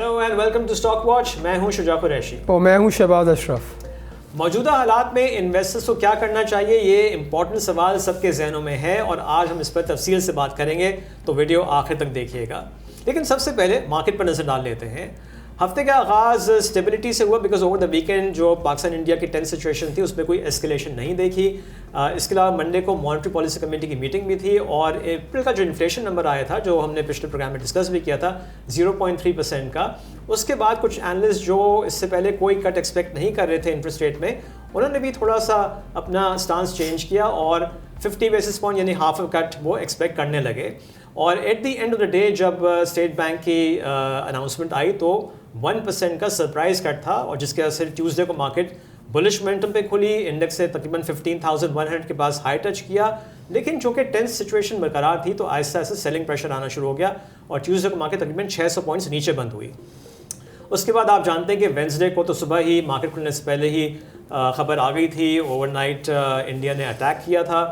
Hello and welcome to stock watch. मैं हूं शुजा कुरैशी और मैं हूं शहबाज अशरफ। मौजूदा हालात में इन्वेस्टर्स को क्या करना चाहिए, ये इंपॉर्टेंट सवाल सबके जहनों में है और आज हम इस पर तफसील से बात करेंगे, तो वीडियो आखिर तक देखिएगा। लेकिन सबसे पहले मार्केट पर नज़र डाल लेते हैं। हफ्ते का आगाज़ स्टेबिलिटी से हुआ बिकॉज ओवर द वीकेंड जो पाकिस्तान इंडिया की टेंस सिचुएशन थी उसमें कोई एस्केलेशन नहीं देखी। इसके अलावा मंडे को मॉनेटरी पॉलिसी कमेटी की मीटिंग भी थी और अप्रैल का जो इन्फ्लेशन नंबर आया था, जो हमने पिछले प्रोग्राम में डिस्कस भी किया था 0.3% का, उसके बाद कुछ एनालिस्ट जो इससे पहले कोई कट एक्सपेक्ट नहीं कर रहे थे इंटरेस्ट रेट में, उन्होंने भी थोड़ा सा अपना स्टांस चेंज किया और 50 बेसिस पॉइंट यानी हाफ कट वो एक्सपेक्ट करने लगे। और eight the end of the day जब स्टेट बैंक की अनाउंसमेंट आई तो 1% का सरप्राइज कट था और जिसके वजह से ट्यूसडे को मार्केट बुलिश मोमेंटम पे खुली। इंडेक्स से तकरीबन 15,100 के पास हाई टच किया, लेकिन चूंकि टेंस सिचुएशन बरकरार थी तो आहिस्ता आहिस्ता सेलिंग प्रेशर आना शुरू हो गया और ट्यूसडे को मार्केट तकरीबन 600 पॉइंट्स नीचे बंद हुई। उसके बाद आप जानते हैं कि वेंसडे को तो सुबह ही मार्केट खुलने से पहले ही खबर आ गई थी, ओवरनाइट इंडिया ने अटैक किया था।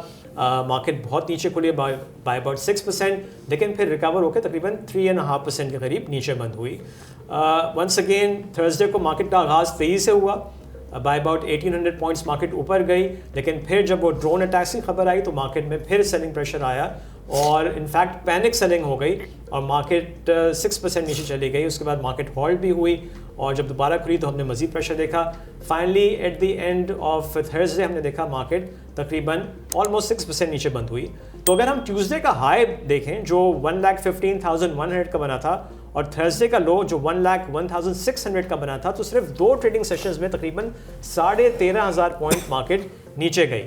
मार्केट बहुत नीचे खुली बाय अबाउट 6%, लेकिन फिर रिकवर होकर तकरीबन 3.5% के करीब नीचे बंद हुई। वंस अगेन थर्सडे को मार्केट का आगाज़ तेज़ी से हुआ, बाय अबाउट 1800 पॉइंट्स मार्केट ऊपर गई, लेकिन फिर जब वो ड्रोन अटैक्स की खबर आई तो मार्केट में फिर सेलिंग प्रेशर आया और इनफैक्ट पैनिक सेलिंग हो गई और मार्केट 6% नीचे चली गई। उसके बाद मार्केट हॉल्ट भी हुई और जब दोबारा खुली तो हमने मज़ीद प्रेशर देखा। Finally at the end of Thursday हमने देखा मार्केट तकरीबन ऑलमोस्ट 6% नीचे बंद हुई। तो अगर हम ट्यूसडे का हाई देखें जो 1,15,100 का बना था और थर्सडे का लो जो 1,01,600 का बना था, तो सिर्फ 2 ट्रेडिंग सेशंस में तकरीबन 13,500 पॉइंट मार्केट नीचे गई।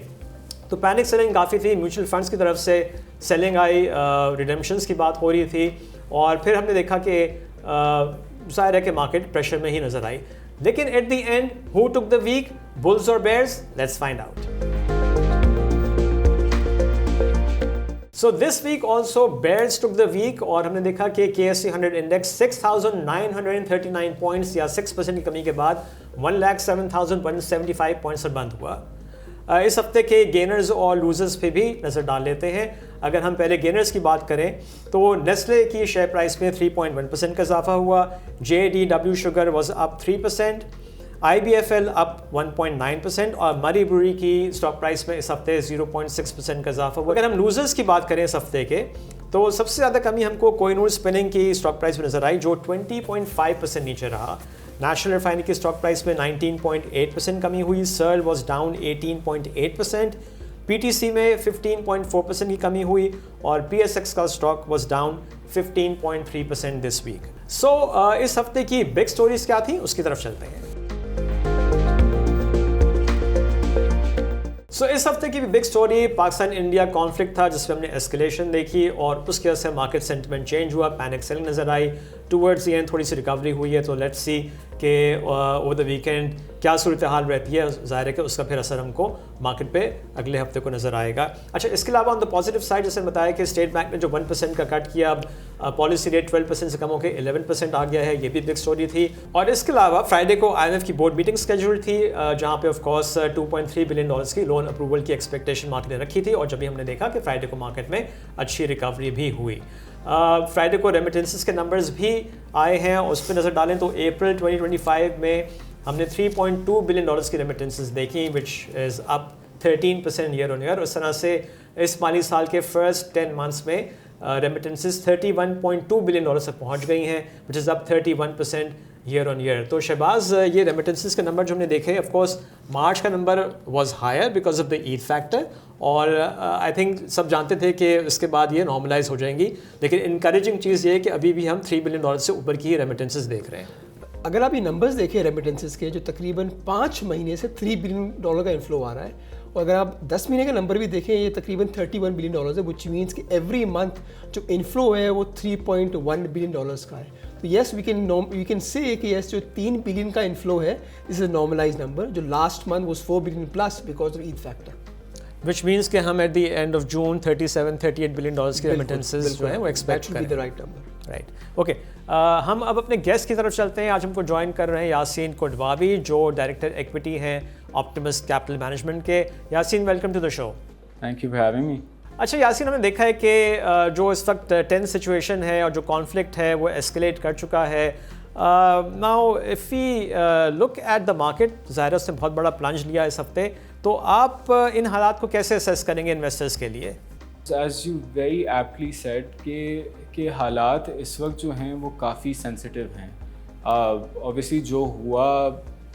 तो पैनिक सेलिंग काफ़ी थी, म्यूचुअल फंड्स की तरफ से सेलिंग आई, रिडेम्पशंस की बात हो रही थी और फिर हमने देखा कि जाहिर है कि मार्केट प्रेशर में ही नजर आई। लेकिन at the end who took the week, bulls और bears? Let's find out. So this week also bears took the week और हमने देखा कि KSE 100 इंडेक्स 6,939 पॉइंट्स या 6% की कमी के बाद 1,07,175 पॉइंट्स पर बंद हुआ। इस हफ्ते के गेनर्स और लूजर्स पे भी नज़र डाल लेते हैं। अगर हम पहले गेनर्स की बात करें तो नेस्ले की शेयर प्राइस में 3.1% का इजाफा हुआ, JDW sugar was up 3%, IBFL up 1.9% और मरी ब्रूरी की स्टॉक प्राइस में इस हफ्ते 0.6% का इजाफा हुआ। अगर हम लूजर्स की बात करें इस हफ्ते के तो सबसे ज़्यादा कमी हमको कोहिनूर स्पिनिंग की स्टॉक प्राइस में नजर आई जो 20.5% नीचे रहा। नेशनल रिफाइनरी की स्टॉक प्राइस में 19.8% कमी हुई, सर्ल वॉज डाउन 18.8%, PTC में 15.4% की कमी हुई और PSX का stock was down 15.3% this week. So इस हफ्ते की बिग स्टोरीज क्या थी उसकी तरफ चलते हैं। इस हफ्ते की भी big story Pakistan India conflict था जिसमें हमने एस्केलेशन देखी और उसकी वजह से मार्केट सेंटिमेंट चेंज हुआ, पैनिक सेलिंग नजर आई। टूवर्ड्स द एंड थोड़ी सी रिकवरी हुई है, तो लेट्स सी कि ओवर द वीकेंड क्या सूरत हाल रहती है। ज़ाहिर है कि उसका फिर असर हमको मार्केट पे अगले हफ्ते को नज़र आएगा। अच्छा, इसके अलावा ऑन द पॉजिटिव साइड जैसे बताया कि स्टेट बैंक ने जो 1% का कट किया, अब पॉलिसी रेट 12% से कम होकर 11% आ गया है, ये भी बिग स्टोरी थी। और इसके अलावा फ्राइडे को IMF की बोर्ड मीटिंग स्केड्यूल थी जहाँ पे ऑफ कोर्स $2.3 बिलियन की लोन अप्रूवल की एक्सपेक्टेशन मार्केट ने रखी थी और जब भी हमने देखा कि फ्राइडे को मार्केट में अच्छी रिकवरी भी हुई। फ्राइडे को रेमिटेंसेस के नंबर्स भी आए हैं, उस पर नज़र डालें तो अप्रैल 2025 में हमने $3.2 बिलियन की रेमिटेंसेस देखी which is up 13% year on year. उस तरह से इस माली साल के फर्स्ट 10 मंथ्स में रेमिटेंसेस $31.2 बिलियन तक पहुंच गई हैं which is up 31% year on year. तो शहबाज, ये रेमिटेंसेस के नंबर जो हमने देखे, ऑफ कोर्स मार्च का number was higher because of the Eid factor और आई थिंक सब जानते थे कि इसके बाद ये नॉर्मलाइज हो जाएंगी, लेकिन इनकरेजिंग चीज़ ये है कि अभी भी हम $3 बिलियन से ऊपर की ही रेमिटेंसेस देख रहे हैं। अगर आप ये नंबर्स देखें रेमिटेंसेस के, जो तकरीबन 5 महीने से $3 बिलियन का इन्फ्लो आ रहा है, और अगर आप 10 महीने का नंबर भी देखें ये तकरीबन $31 बिलियन है, विच मीन्स कि एवरी मंथ जो इन्फ्लो है वो $3.1 बिलियन का है। तो येस वी कैन से कि येस जो 3 बिलियन का इन्फ्लो है दिस इज नॉर्मलाइज नंबर, जो last month was 4 billion plus because of Eid factor, which means कि हम eight the end of June 37-38 billion की रेमिटेंसेस जो है वो एक्सपेक्ट करें। The right number, right. Okay, हम अब अपने गेस्ट की तरफ चलते हैं। आज हमको ज्वाइन कर रहे हैं यासीन कोटवाबी जो डायरेक्टर इक्विटी हैं ऑप्टिमस्ट कैपिटल मैनेजमेंट के। Yasin, welcome to the show. Thank you for having me. अच्छा यासीन, हमने देखा है कि जो इस वक्त टेंस सिचुएशन है और जो कॉन्फ्लिक्ट है वो एस्केलेट कर चुका है। Now if we look at the market, ज़ाहिर उसने बहुत बड़ा प्लंज लिया इस हफ्ते, तो आप इन हालात को कैसे असेस करेंगे इन्वेस्टर्स के लिए? As you very aptly said कि हालात इस वक्त जो हैं वो काफ़ी सेंसिटिव हैं. Obviously जो हुआ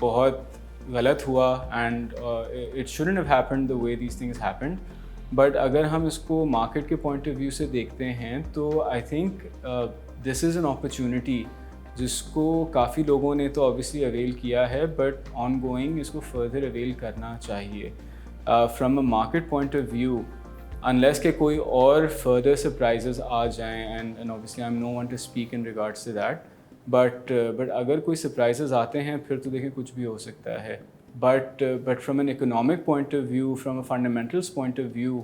बहुत गलत हुआ and it shouldn't have happened the way these things happened. But अगर हम इसको मार्केट के पॉइंट ऑफ व्यू से देखते हैं तो I think this is an opportunity जिसको काफ़ी लोगों ने तो ऑब्वियसली अवेल किया है, बट ऑन गोइंग इसको फर्दर अवेल करना चाहिए. From a market point of view, unless के कोई और फर्दर सरप्राइजेस आ जाएं, and obviously I am no one to speak in regards to that, but अगर कोई सरप्राइजेस आते हैं फिर तो देखें कुछ भी हो सकता है. But from an economic point of view, from a fundamentals point of view,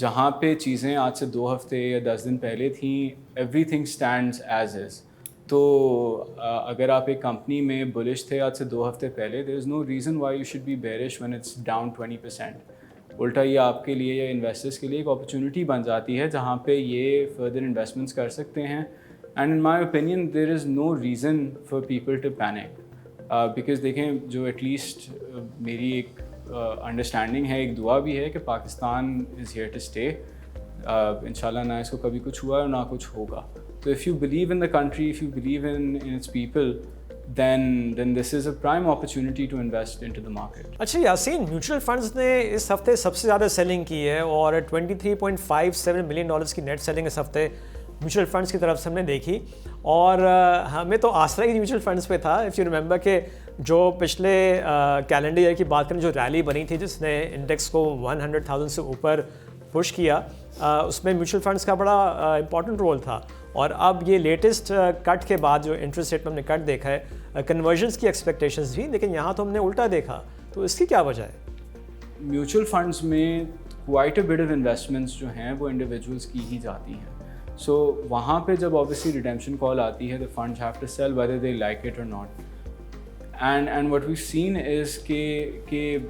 जहाँ पे चीज़ें आज से 2 हफ्ते या 10 दिन पहले थी, एवरीथिंग स्टैंड्स एज इज़. तो अगर आप एक कंपनी में बुलिश थे आज से 2 हफ्ते पहले, there is no reason why you should be bearish when it's down 20%. उल्टा ये आपके लिए या इन्वेस्टर्स के लिए एक अपॉर्चुनिटी बन जाती है जहाँ पे ये फर्दर इन्वेस्टमेंट्स कर सकते हैं. And in my opinion there is no reason for people to panic, because देखें जो एटलीस्ट मेरी एक अंडरस्टैंडिंग है, एक दुआ भी है कि Pakistan is here to stay. इंशाल्लाह ना इसको कभी कुछ हुआ और ना कुछ होगा. तो if you believe in the country, if you believe in its people, then this is a prime opportunity to invest into the market. अच्छा यासीन, म्यूचुअल फंड्स ने इस हफ्ते सबसे ज़्यादा सेलिंग की है और 23.57 मिलियन डॉलर्स की नेट सेलिंग इस हफ्ते म्यूचुअल फंड्स की तरफ से हमने देखी. और हमें तो आसरा ही म्यूचुअल फंड्स पे था. इफ़ यू रिमेंबर कि जो पिछले कैलेंडर ईयर की बात करें, जो रैली बनी थी जिसने इंडेक्स को 100,000 से ऊपर पुश किया, उसमें म्यूचुअल फंड्स का बड़ा इंपॉर्टेंट रोल था. और अब ये लेटेस्ट कट के बाद जो इंटरेस्ट रेट में हमने कट देखा है, कन्वर्जन्स की एक्सपेक्टेशंस भी, लेकिन यहाँ तो हमने उल्टा देखा. तो इसकी क्या वजह है? म्यूचुअल फंड्स में quite a bit of investments जो हैं वो इंडिविजुअल्स की ही जाती हैं. सो वहाँ पे जब ऑब्वियसली रिडेम्पशन कॉल आती है, the funds have to sell whether they like it और not. And what we seen is कि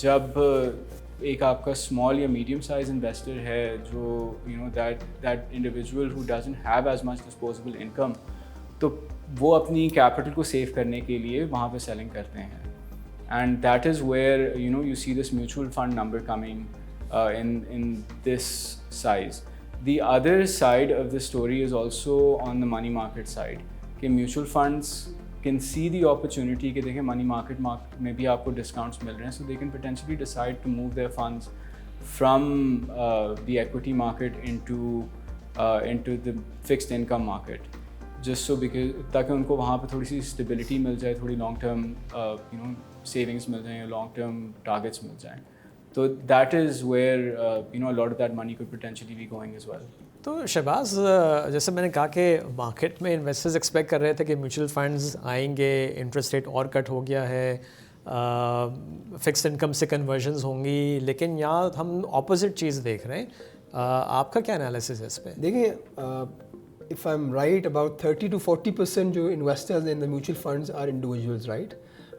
जब एक आपका स्मॉल या मीडियम साइज इन्वेस्टर है जो that individual who doesn't have as much disposable income, तो वो अपनी कैपिटल को सेव करने के लिए वहाँ पे सेलिंग करते हैं. And that is where you see this mutual fund number coming in this size. The other side of the story is also on the money market side, कि mutual funds can see the opportunity कि देखें money market में भी आपको discounts मिल रहे हैं, so they can potentially decide to move their funds from the equity market into the fixed income market, just so because ताकि उनको वहाँ पे थोड़ी सी stability मिल जाए, थोड़ी long term savings मिल जाएं या long term targets मिल जाएं. So that is where a lot of that money could potentially be going as well. तो शहबाज, जैसे मैंने कहा कि मार्केट में इन्वेस्टर्स एक्सपेक्ट कर रहे थे कि म्यूचुअल फंड्स आएंगे, इंटरेस्ट रेट और कट हो गया है, फिक्स्ड इनकम से कन्वर्जन्स होंगी, लेकिन यहाँ हम ऑपोजिट चीज़ देख रहे हैं. आपका क्या एनालिसिस है इस पर? देखिए, if I am right, about 30 to 40% जो investors in the mutual funds are individuals, right?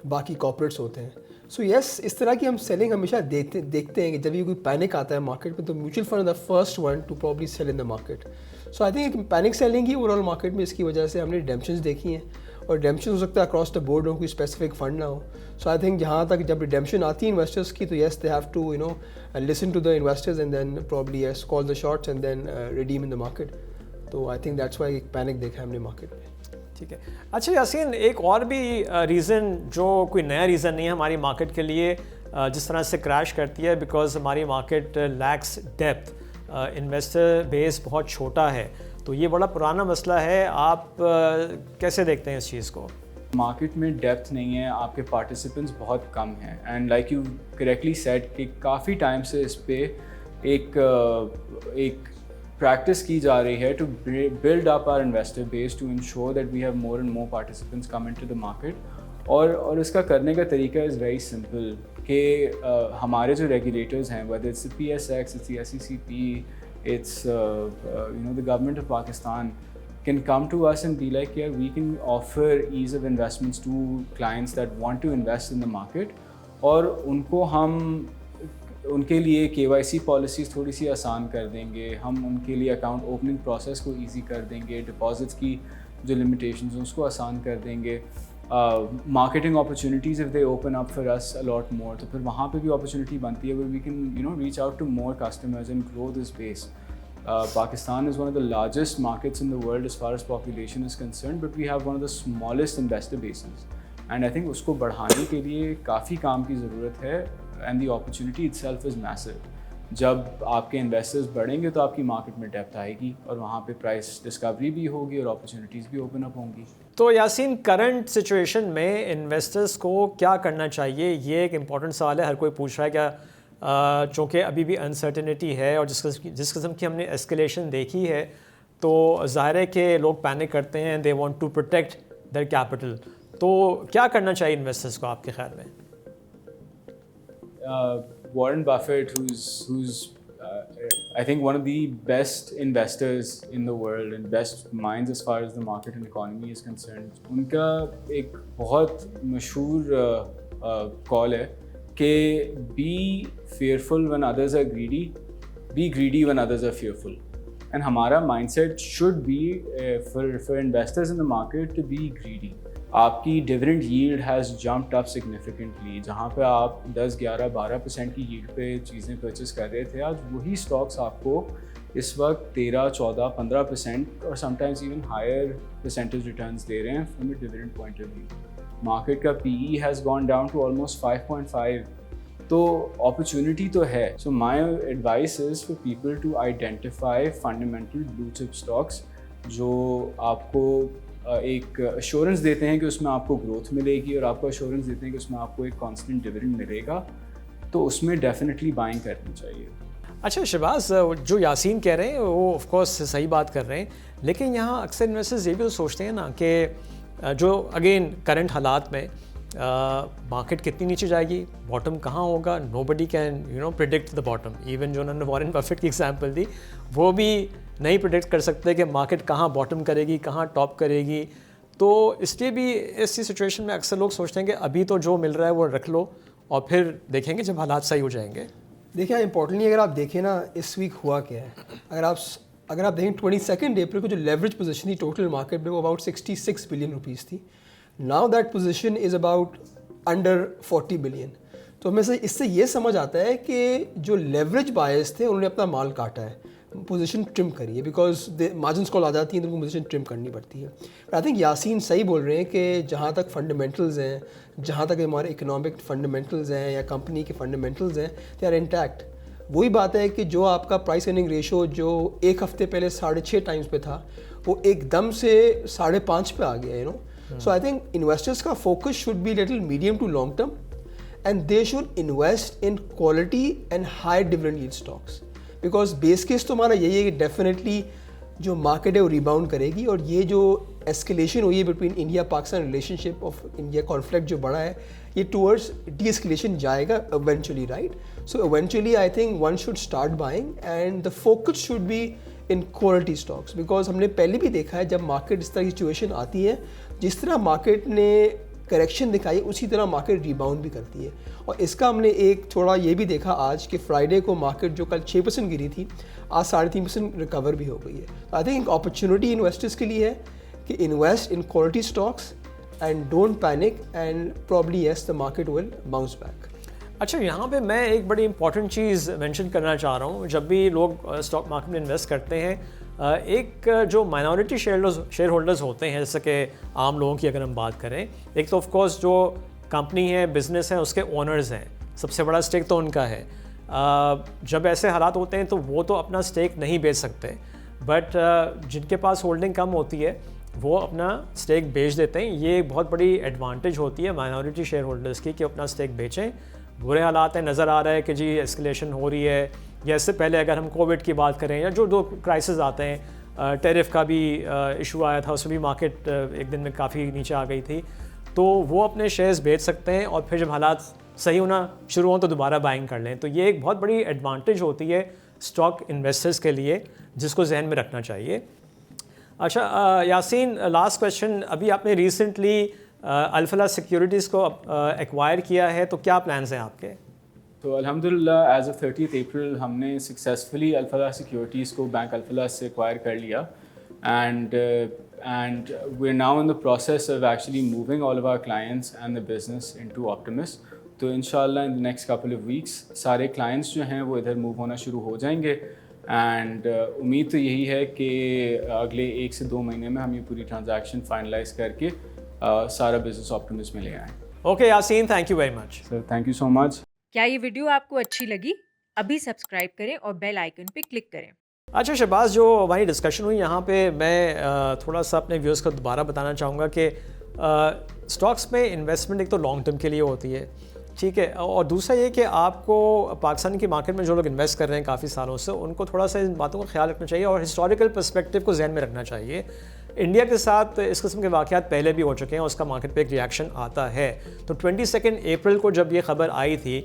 बाकी कॉर्पोरेट्स होते हैं. सो यस, इस तरह की हम सेलिंग हमेशा देखते हैं कि जब ये कोई पैनिक आता है मार्केट में, तो mutual fund the first one to probably sell in the market. So I think एक पैनिक सेलिंग ही ओवरऑल मार्केट में, इसकी वजह से हमने रिडेम्पशंस देखी हैं. और रिडेम्पशन हो सकता है अक्रॉस द बोर्ड हो, कोई स्पेसिफिक फंड ना हो. सो आई थिंक जहाँ तक जब रिडेम्पशन आती है इन्वेस्टर्स की, तो yes they have to listen to the investors and then probably yes call the shorts and then redeem in the market. तो आई थिंक दैट्स वाई एक पैनिक देखा हमने मार्केट में. ठीक है. अच्छा यासीन, एक और भी रीज़न जो कोई नया रीज़न नहीं है हमारी मार्केट के लिए, जिस तरह से क्रैश करती है, बिकॉज हमारी market lakhs depth, investor base बहुत छोटा है. तो ये बड़ा पुराना मसला है. आप कैसे देखते हैं इस चीज़ को? मार्केट में डेप्थ नहीं है, आपके पार्टिसिपेंट्स बहुत कम हैं. And like you correctly said कि काफ़ी टाइम से इस पर एक प्रैक्टिस की जा रही है to build up our investor base to ensure that we have more and more participants come into the market. और इसका करने का तरीका इज़ वेरी सिंपल कि हमारे जो रेगुलेटर्स हैं, whether it's the PSX, it's the SECP, it's the government of Pakistan, can come to us and be like, yeah, we can offer ease of investments to clients that want to invest in the market. और उनको हम उनके लिए KYC policies थोड़ी सी आसान कर देंगे, हम उनके लिए अकाउंट ओपनिंग प्रोसेस को ईजी कर देंगे, डिपॉजिट्स की जो लिमिटेशंस हैं उसको आसान कर देंगे। Marketing opportunities if they open up for us a lot more, तो फिर वहाँ पे भी अपॉर्चुनिटी बनती है where we can reach out to more customers and grow this base. Pakistan is one of the largest markets in the world as far as population is concerned, but we have one of the smallest investor bases. And I think उसको बढ़ाने के लिए काफ़ी काम की ज़रूरत है, and the opportunity itself is massive. जब आपके इन्वेस्टर्स बढ़ेंगे तो आपकी मार्केट में डेप्थ आएगी और वहाँ पे प्राइस डिस्कवरी भी होगी और अपॉर्चुनिटीज़ भी ओपन अप होंगी। तो यासीन, करंट सिचुएशन में इन्वेस्टर्स को क्या करना चाहिए, ये एक इम्पॉर्टेंट सवाल है, हर कोई पूछ रहा है। क्या चूँकि अभी भी अनसर्टेनिटी है और जिस किस्म की हमने एस्केलेशन देखी है, तो ज़ाहिर है कि लोग पैनिक करते हैं, they want to protect their capital. तो क्या करना चाहिए इन्वेस्टर्स को आपके ख्याल में? Warren Buffett, who's I think one of the best investors in the world and best minds as far as the market and economy is concerned, उनका एक बहुत मशहूर कॉल है कि be fearful when others are greedy, be greedy when others are fearful. And हमारा mindset should be for investors in the market to be greedy. आपकी dividend yield has jumped up significantly. जहाँ पे आप 10, 11, 12% की yield पे चीज़ें purchase कर रहे थे, आज वही स्टॉक्स आपको इस वक्त 13, 14, 15% और sometimes even higher percentage returns दे रहे हैं from a dividend point of view. Market का PE has gone down to almost 5.5, तो अपॉर्चुनिटी तो है। So my advice is for people to identify fundamental blue chip stocks जो आपको एक अश्योरेंस देते हैं कि उसमें आपको ग्रोथ मिलेगी और आपको अश्योरेंस देते हैं कि उसमें आपको एक कांस्टेंट डिविडेंड मिलेगा, तो उसमें डेफिनेटली बाइंग करनी चाहिए। अच्छा शहबाज, जो यासीन कह रहे हैं वो ऑफ कोर्स सही बात कर रहे हैं, लेकिन यहाँ अक्सर इन्वेस्टर्स ये भी तो सोचते हैं ना कि जो अगेन करंट हालात में मार्केट कितनी नीचे जाएगी, बॉटम कहाँ होगा, nobody can predict the bottom. Even जो उन्होंने वॉरेन बफेट की एग्जांपल दी, वो भी नहीं प्रिडिक्ट कर सकते कि मार्केट कहाँ बॉटम करेगी, कहाँ टॉप करेगी। तो इसलिए भी ऐसी सिचुएशन में अक्सर लोग सोचते हैं कि अभी तो जो मिल रहा है वो रख लो और फिर देखेंगे जब हालात सही हो जाएंगे। देखिए इंपॉर्टेंटली अगर आप देखें ना इस वीक हुआ क्या है, अगर आप देखें 22 अप्रैल को जो लेवरेज पोजीशन थी टोटल मार्केट में वो अबाउट 66 बिलियन रुपीस थी। Now that position is about under 40 billion. तो हमें इससे ये समझ आता है कि जो लेवरेज बायर्स थे उन्होंने अपना माल काटा है, पोजीशन ट्रिम करी है, बिकॉज मार्जिन्स कॉल आ जाती हैं तो उनको पोजीशन ट्रिम करनी पड़ती है। आई थिंक यासीन सही बोल रहे हैं कि जहाँ तक फंडामेंटल्स हैं, जहाँ तक हमारे इकोनॉमिक फंडामेंटल्स हैं या कंपनी के फंडामेंटल्स हैं, दे आर इंटैक्ट। वही बात है कि जो आपका प्राइस अर्निंग रेशो जो एक हफ्ते पहले 6.5 टाइम्स पे था वो एकदम से 5.5 पे आ गया। So I think investors का focus should be little medium to long term, and they should invest in quality and high dividend yield stocks. Because base case तो हमारा यही है कि definitely जो market है वो rebound करेगी, और ये जो escalation हुई है between India Pakistan relationship of India conflict जो बड़ा है ये towards de-escalation जाएगा eventually, right? So eventually I think one should start buying and the focus should be in quality stocks, because हमने पहले भी देखा है जब मार्केट इस तरह की सिचुएशन आती है, जिस तरह मार्केट ने करेक्शन दिखाई उसी तरह मार्केट रिबाउंड भी करती है। और इसका हमने एक थोड़ा ये भी देखा आज कि फ्राइडे को मार्केट जो कल 6% गिरी थी आज 3.5% रिकवर भी हो गई है। तो आई थिंक एक अपॉर्चुनिटी इन्वेस्टर्स के लिए है कि invest in quality stocks and don't panic and probably yes the market will bounce back. अच्छा, यहाँ पे मैं एक बड़ी इंपॉर्टेंट चीज़ मेंशन करना चाह रहा हूँ। जब भी लोग स्टॉक मार्केट में इन्वेस्ट करते हैं, एक जो माइनॉरिटी शेयर होल्डर्स होते हैं, जैसे कि आम लोगों की अगर हम बात करें, एक तो ऑफ कोर्स जो कंपनी है, बिजनेस है, उसके ओनर्स हैं, सबसे बड़ा स्टेक तो उनका है। जब ऐसे हालात होते हैं तो वो तो अपना स्टेक नहीं बेच सकते, बट जिनके पास होल्डिंग कम होती है वो अपना स्टेक बेच देते हैं। ये एक बहुत बड़ी एडवांटेज होती है माइनॉरिटी शेयर होल्डर्स की कि अपना स्टेक बेचें। बुरे हालात हैं, नज़र आ रहा है कि जी एस्केलेशन हो रही है, या इससे पहले अगर हम कोविड की बात करें या जो दो क्राइसिस आते हैं, टेरिफ का भी इशू आया था, उसमें भी मार्केट एक दिन में काफ़ी नीचे आ गई थी, तो वो अपने शेयर्स बेच सकते हैं और फिर जब हालात सही होना शुरू हों तो दोबारा बाइंग कर लें। तो ये एक बहुत बड़ी एडवांटेज होती है स्टॉक इन्वेस्टर्स के लिए, जिसको जहन में रखना चाहिए। अच्छा यासीन, लास्ट क्वेश्चन, अभी आपने रिसेंटली अल्फला सिक्योरिटीज़ को एक्वायर किया है, तो क्या प्लान्स हैं आपके? तो अल्हम्दुलिल्लाह एज ऑफ 30 अप्रैल हमने सक्सेसफुली अल्फला सिक्योरिटीज़ को बैंक अल्फला से एक्वायर कर लिया, and and we're now in the process of actually moving all of our clients and the business into Optimus. तो इंशाल्लाह in the next couple of weeks सारे clients जो हैं वो इधर move होना शुरू हो जाएंगे and उम्मीद तो यही है कि अगले 1 से 2 महीने में हम ये पूरी transaction finalize करके सारा business Optimus में ले आएँ. Okay, Yasin, thank you very much. So thank you so much. क्या ये वीडियो आपको अच्छी लगी? अभी सब्सक्राइब करें और बेल आइकन पे क्लिक करें. अच्छा शहबाज, जो हमारी डिस्कशन हुई यहाँ पे मैं थोड़ा सा अपने व्यूअर्स को दोबारा बताना चाहूँगा कि स्टॉक्स में इन्वेस्टमेंट एक तो लॉन्ग टर्म के लिए होती है, ठीक है, और दूसरा ये कि आपको पाकिस्तान की मार्केट में जो लोग इन्वेस्ट कर रहे हैं काफ़ी सालों से उनको थोड़ा सा इन बातों का ख्याल रखना चाहिए और हिस्टोरिकल पर्सपेक्टिव को जहन में रखना चाहिए. इंडिया के साथ इस किस्म के वाक़यात पहले भी हो चुके हैं, उसका मार्केट पे एक रिएक्शन आता है. तो 22 अप्रैल को जब ये खबर आई थी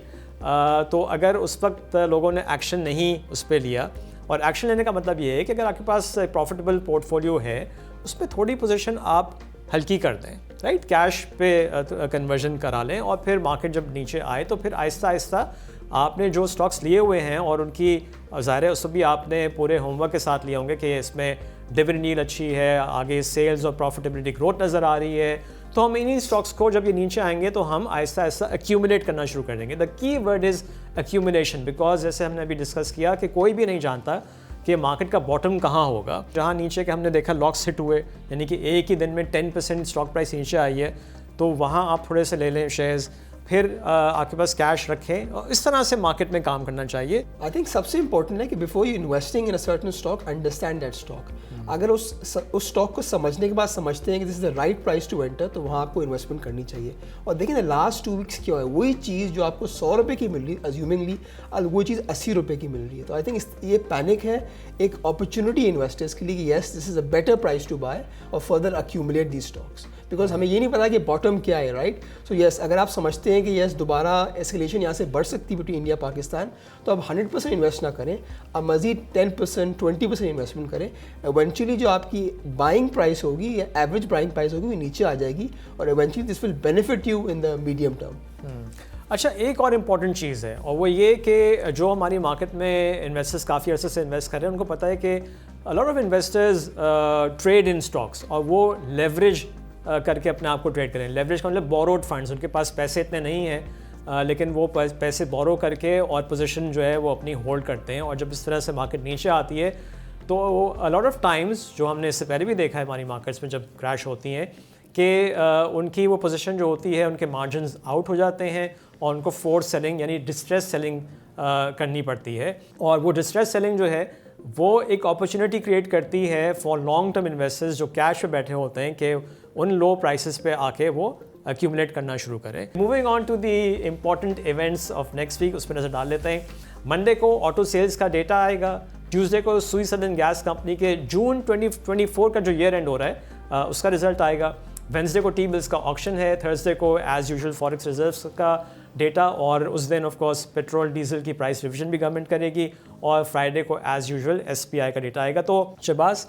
तो अगर उस वक्त लोगों ने एक्शन नहीं उस पर लिया, और एक्शन लेने का मतलब ये है कि अगर आपके पास प्रॉफिटेबल पोर्टफोलियो है उस पर थोड़ी पोजीशन आप हल्की कर दें, राइट, कैश पे कन्वर्जन करा लें और फिर मार्केट जब नीचे आए तो फिर आहिस्ता आहिस्ता आपने जो स्टॉक्स लिए हुए हैं और उनकी ज़ाहिर है उस भी आपने पूरे होमवर्क के साथ लिए होंगे कि इसमें डिविडेंड यील्ड अच्छी है, आगे सेल्स और प्रॉफिटेबिलिटी ग्रोथ नज़र आ रही है, तो हम इन्हीं स्टॉक्स को जब ये नीचे आएंगे तो हम आहिस्ता आहिस्ता एक्यूमुलेट करना शुरू कर देंगे. The key word is accumulation, because जैसे हमने अभी डिस्कस किया कि कोई भी नहीं जानता कि मार्केट का बॉटम कहाँ होगा. जहाँ नीचे के हमने देखा लॉक्स हिट हुए, यानी कि एक ही दिन में 10% स्टॉक प्राइस नीचे आई है, तो वहाँ आप थोड़े से ले लें शेयर्स, फिर आपके पास कैश रखें और इस तरह से मार्केट में काम करना चाहिए. आई थिंक सबसे इंपॉर्टेंट है कि before you investing in a certain stock, understand that stock. अगर उस स्टॉक को समझने के बाद समझते हैं कि this is the right price to enter, तो वहाँ आपको इन्वेस्टमेंट करनी चाहिए. और देखिए ना लास्ट 2 वीक्स क्या है, वही चीज़ जो आपको 100 रुपये की मिल रही है अज्यूमिंगली, वही चीज़ 80 रुपये की मिल रही है. तो आई थिंक ये पैनिक है एक अपॉर्चुनिटी इन्वेस्टर्स के लिए कि yes this is a better price to buy और further accumulate the stocks, because हमें ये नहीं पता कि बॉटम क्या है, राइट. सो येस अगर आप समझते हैं कि येस दोबारा एस्केलेशन यहाँ से बढ़ सकती है बिटवीन इंडिया पाकिस्तान, तो आप 100% इन्वेस्ट ना करें, आप मज़ीद 10% 20% इन्वेस्टमेंट करें. एवेंचुअली जो आपकी बाइंग प्राइस होगी या एवरेज बाइंग प्राइस होगी वो नीचे आ जाएगी और eventually this will benefit you in the medium term. अच्छा, एक और इम्पॉर्टेंट चीज़ है और वो ये कि जो हमारी मार्केट में इन्वेस्टर्स काफ़ी अर्से से इन्वेस्ट कर रहे हैं उनको पता है कि a lot of investors trade in stocks और वो लेवरेज करके अपने आप को ट्रेड करें. लेवरेज का मतलब बोरोड फंड्स, उनके पास पैसे इतने नहीं हैं लेकिन वो पैसे बोरो करके और पोजीशन जो है वो अपनी होल्ड करते हैं, और जब इस तरह से मार्केट नीचे आती है तो अ लॉट ऑफ टाइम्स, जो हमने इससे पहले भी देखा है हमारी मार्केट्स में जब क्रैश होती हैं, कि उनकी वो पोजीशन जो होती है उनके मार्जिन्स आउट हो जाते हैं और उनको फोर्स सेलिंग यानी डिस्ट्रेस सेलिंग करनी पड़ती है. और वो डिस्ट्रेस सेलिंग जो है वो एक अपॉर्चुनिटी क्रिएट करती है फॉर लॉन्ग टर्म इन्वेस्टर्स जो कैश पे बैठे होते हैं कि उन लो प्राइसेस पे आके वो एक्यूमुलेट करना शुरू करें. Moving on to the important events of next week, उस पर नज़र डाल लेते हैं. मंडे को ऑटो सेल्स का डेटा आएगा, ट्यूसडे को सुई सदर्न गैस कंपनी के जून 2024 का जो ईयर एंड हो रहा है उसका रिजल्ट आएगा. वेंसडे को टी बिल्स का ऑक्शन है, थर्सडे को एज यूजुअल फॉरेक्स रिजर्व्स का डेटा, और उस दिन ऑफ कोर्स पेट्रोल डीजल की प्राइस रिविजन भी गवर्नमेंट करेगी, और फ्राइडे को एज यूजुअल SPI का डेटा आएगा. तो Shahbaz,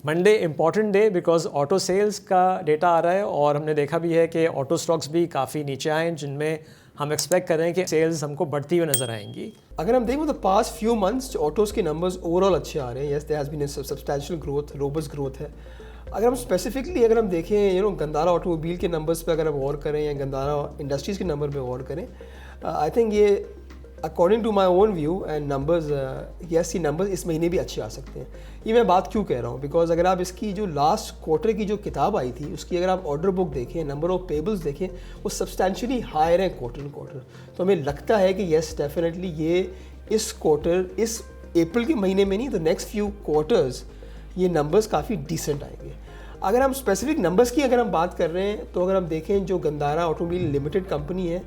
Monday important day because auto sales का डेटा आ रहा है और हमने देखा भी है कि ऑटो स्टॉक्स भी काफ़ी नीचे आए हैं जिनमें हम एक्सपेक्ट कर रहे हैं कि सेल्स हमको बढ़ती हुई नज़र आएंगी. अगर हम देखें तो पास्ट फ्यू मंथ्स ऑटोज़ के नंबर्स ओवरऑल अच्छे आ रहे हैं. Yes there has been substantial growth, robust growth है. अगर हम स्पेसिफिकली अगर हम देखें गंदारा ऑटोमोबाइल के नंबर्स पे अगर हम गौर करें या गंदारा इंडस्ट्रीज़ के नंबर पे गौर करें, आई थिंक ये according to my own view and numbers, yes ये नंबर्स इस महीने भी अच्छे आ सकते हैं. ये मैं बात क्यों कह रहा हूँ, बिकॉज अगर आप इसकी जो लास्ट क्वार्टर की जो किताब आई थी उसकी अगर आप ऑर्डर बुक देखें, नंबर ऑफ पेबल्स देखें, वो सब्सटैंशियली हायर है क्वार्टर क्वार्टर. तो हमें लगता है कि येस डेफिनेटली ये इस क्वार्टर, इस अप्रैल के महीने में नहीं तो नेक्स्ट फ्यू क्वार्टर्स ये नंबर्स काफ़ी डिसेंट आएंगे. अगर हम स्पेसिफिक नंबर्स की अगर हम बात कर रहे हैं तो अगर हम देखें जो गंदारा ऑटोमोबाइल लिमिटेड कंपनी है,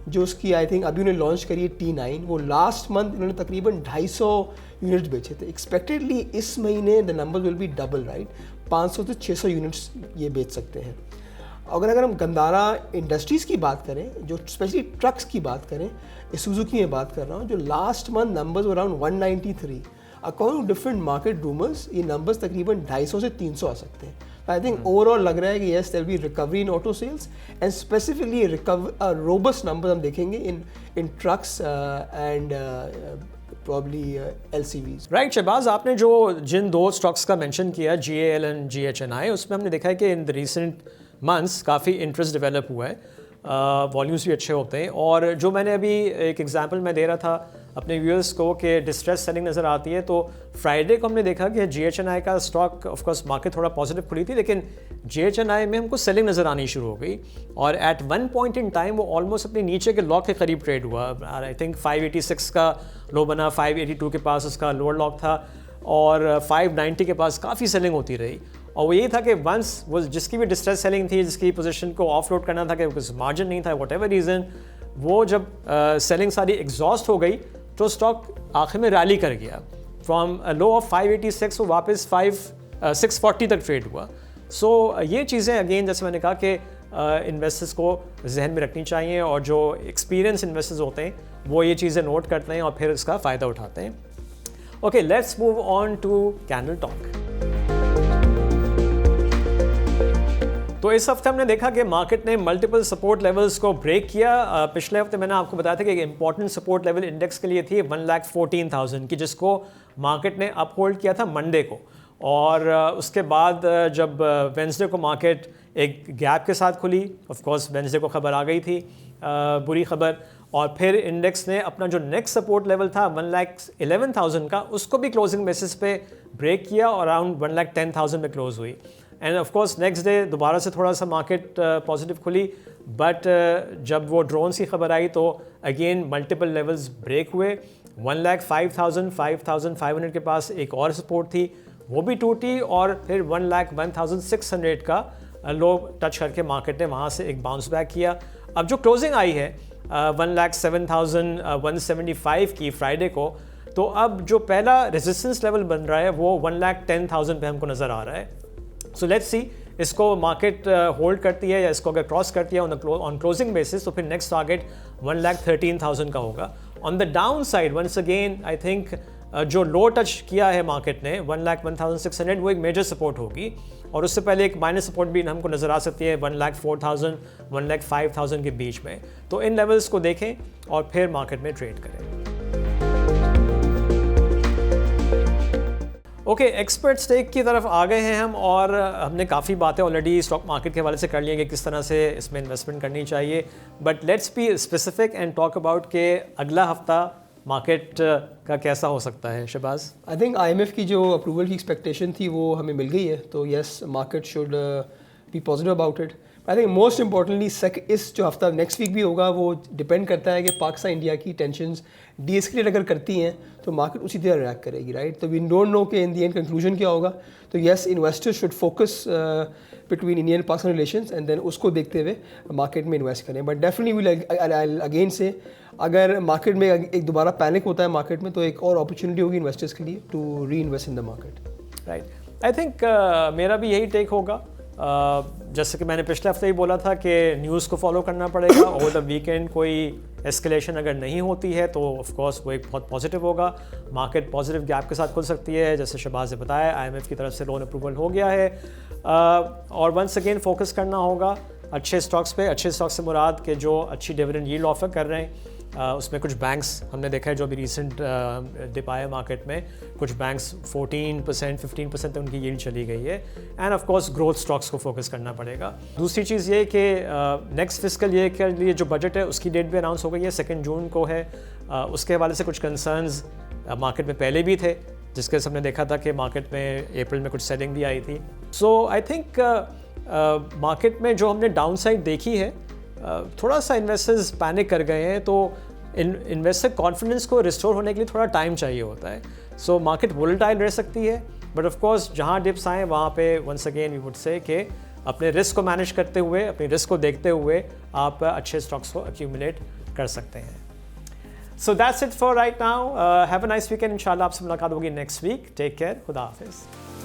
जो उसकी आई थिंक अभी उन्हें लॉन्च करी है T9, वो लास्ट मंथ इन्होंने तकरीबन 250 यूनिट्स बेचे थे. एक्सपेक्टेडली इस महीने the number will be double, right, 500 से 600 यूनिट्स ये बेच सकते हैं. अगर हम गंदारा इंडस्ट्रीज़ की बात करें, जो स्पेशली ट्रक्स की बात करें, सुजुकी में बात कर रहा हूँ, जो last month numbers around 193. According to different market rumours ये नंबर्स तकरीबन 250 से 300 आ सकते हैं. आई थिंक ओवरऑल लग रहा है कि yes there be recovery in auto sales and specifically robust number हम देखेंगे in trucks and probably LCVs. Right Shahbaz, आपने जो जिन दो स्टॉक्स का मेंशन किया GAL एंड GHNI, उसमें हमने देखा है कि इन द रिसेंट मंथ्स काफ़ी इंटरेस्ट डेवलप हुआ है, वॉल्यूम्स भी अच्छे होते हैं। और जो मैंने अभी एक एग्जांपल मैं दे रहा था अपने व्यूअर्स को कि डिस्ट्रेस सेलिंग नज़र आती है, तो फ्राइडे को हमने देखा कि GHNI का स्टॉक ऑफ कोर्स मार्केट थोड़ा पॉजिटिव खुली थी, लेकिन GHNI में हमको सेलिंग नज़र आनी शुरू हो गई और at one point in time वो ऑलमोस्ट अपने नीचे के लॉक के करीब ट्रेड हुआ। आई थिंक 586 का लो बना, 582 के पास उसका लोअर लॉक था और 590 के पास काफ़ी सेलिंग होती रही। और वो यही था कि वंस वो जिसकी भी डिस्ट्रेस सेलिंग थी, जिसकी पोजीशन को ऑफलोड करना था कि कुछ मार्जिन नहीं था, व्हाटएवर रीज़न, वो जब सेलिंग सारी एग्जॉस्ट हो गई तो स्टॉक आखिर में रैली कर गया। फ्रॉम लो ऑफ 586 वो वापस 640 तक ट्रेड हुआ। सो ये चीज़ें अगेन जैसे मैंने कहा कि इन्वेस्टर्स को जहन में रखनी चाहिए और जो एक्सपीरियंस इन्वेस्टर्स होते हैं वो ये चीज़ें नोट करते हैं और फिर इसका फ़ायदा उठाते हैं। Okay, let's move on to candle talk. तो इस हफ्ते हमने देखा कि मार्केट ने मल्टीपल सपोर्ट लेवल्स को ब्रेक किया। पिछले हफ्ते मैंने आपको बताया था कि एक इंपॉर्टेंट सपोर्ट लेवल इंडेक्स के लिए थी 1,14,000 की, जिसको मार्केट ने अपहोल्ड किया था मंडे को। और उसके बाद जब वेंसडे को मार्केट एक गैप के साथ खुली, ऑफ कोर्स वेंसडे को खबर आ गई थी, बुरी खबर, और फिर इंडेक्स ने अपना जो नेक्स्ट सपोर्ट लेवल था 1,11,000 का, उसको भी क्लोजिंग बेसिस पे ब्रेक किया और अराउंड 1,10,000 में क्लोज हुई। End of course next day दोबारा से थोड़ा सा मार्केट पॉजिटिव खुली, बट जब वो ड्रोन्स की खबर आई तो अगेन मल्टीपल लेवल्स ब्रेक हुए। 1,05,000, 5,500 के पास एक और सपोर्ट थी, वो भी टूटी और फिर 1,01,600 का लो टच करके मार्केट ने वहाँ से एक बाउंस बैक किया। अब जो क्लोजिंग आई है 1,07,175 की फ्राइडे को, तो अब जो पहला रेजिस्टेंस लेवल बन रहा है वो 1,10,000 पे हमको नज़र आ रहा है। सो लेट्स सी इसको मार्केट होल्ड करती है या इसको अगर क्रॉस करती है ऑन क्लोजिंग बेसिस, तो फिर नेक्स्ट टारगेट 1,13,000 का होगा। On the down side once again I think जो लो टच किया है मार्केट ने 1,01,600, वो एक मेजर सपोर्ट होगी और उससे पहले एक माइनस सपोर्ट भी हमको नज़र आ सकती है 1,04,000, 1,05,000 के बीच में। तो इन लेवल्स को देखें और फिर मार्केट में ट्रेड करें। ओके, एक्सपर्ट स्टेक की तरफ आ गए हैं हम और हमने काफ़ी बातें ऑलरेडी स्टॉक मार्केट के हवाले से कर ली हैं कि किस तरह से इसमें इन्वेस्टमेंट करनी चाहिए, but let's be specific and talk about के अगला हफ्ता मार्केट का कैसा हो सकता है। शहबाज, आई थिंक IMF की जो अप्रूवल की एक्सपेक्टेशन थी वो हमें मिल गई है, तो yes market should be positive about it. I think most importantly इस जो हफ्ता नेक्स्ट वीक भी होगा वो डिपेंड करता है कि पाकिस्तान इंडिया की टेंशंस डीएस्केलेट अगर करती हैं तो मार्केट उसी तरह रिएक्ट करेगी, राइट। तो वी डोंट नो कि इन दी एंड कंक्लूजन क्या होगा। तो yes investors should focus between Indian Pakistan relations and then उसको देखते हुए मार्केट में इन्वेस्ट करें। बट डेफिनेटली विल अगेन से अगर मार्केट में एक दोबारा पैनिक होता है मार्केट में तो एक और अपॉर्चुनिटी होगी इन्वेस्टर्स के लिए to reinvest in the market, right. I think मेरा भी यही टेक होगा। जैसे कि मैंने पिछले हफ्ते ही बोला था कि न्यूज़ को फॉलो करना पड़ेगा। ओवर द वीकेंड कोई एस्केलेशन अगर नहीं होती है तो ऑफ कोर्स वो एक बहुत पॉजिटिव होगा, मार्केट पॉजिटिव गैप के साथ खुल सकती है। जैसे शहबाज ने बताया IMF की तरफ से लोन अप्रूवल हो गया है और वंस अगेन फोकस करना होगा अच्छे स्टॉक्स पे। अच्छे स्टॉक्स से मुराद के जो अच्छी डिविडेंड यील्ड ऑफर कर रहे हैं, उसमें कुछ बैंक्स हमने देखा है जो अभी रिसेंट डिप आया मार्केट में, कुछ बैंक्स 14%, 15% तक उनकी यील्ड चली गई है। End of course growth stocks को फोकस करना पड़ेगा। दूसरी चीज़ ये कि नेक्स्ट फिस्कल ईयर के लिए जो बजट है उसकी डेट भी अनाउंस हो गई है, 2 जून को है। उसके हवाले से कुछ कंसर्न्स मार्केट में पहले भी थे, जिसके हमने देखा था कि मार्केट में अप्रैल में कुछ सेलिंग भी आई थी। सो आई थिंक मार्केट में जो हमने डाउन साइड देखी है, थोड़ा सा इन्वेस्टर्स पैनिक कर गए हैं, तो इन्वेस्टर कॉन्फिडेंस को रिस्टोर होने के लिए थोड़ा टाइम चाहिए होता है। सो मार्केट वोलेटाइल रह सकती है, बट ऑफ कोर्स जहाँ डिप्स आएँ वहाँ पे once again we would say कि अपने रिस्क को मैनेज करते हुए, अपने रिस्क को देखते हुए आप अच्छे स्टॉक्स को एक्यूमुलेट कर सकते हैं। So that's it for right now. Have a nice weekend. इंशाल्लाह आपसे मुलाकात होगी नेक्स्ट वीक। Take care. खुदा हाफिज़।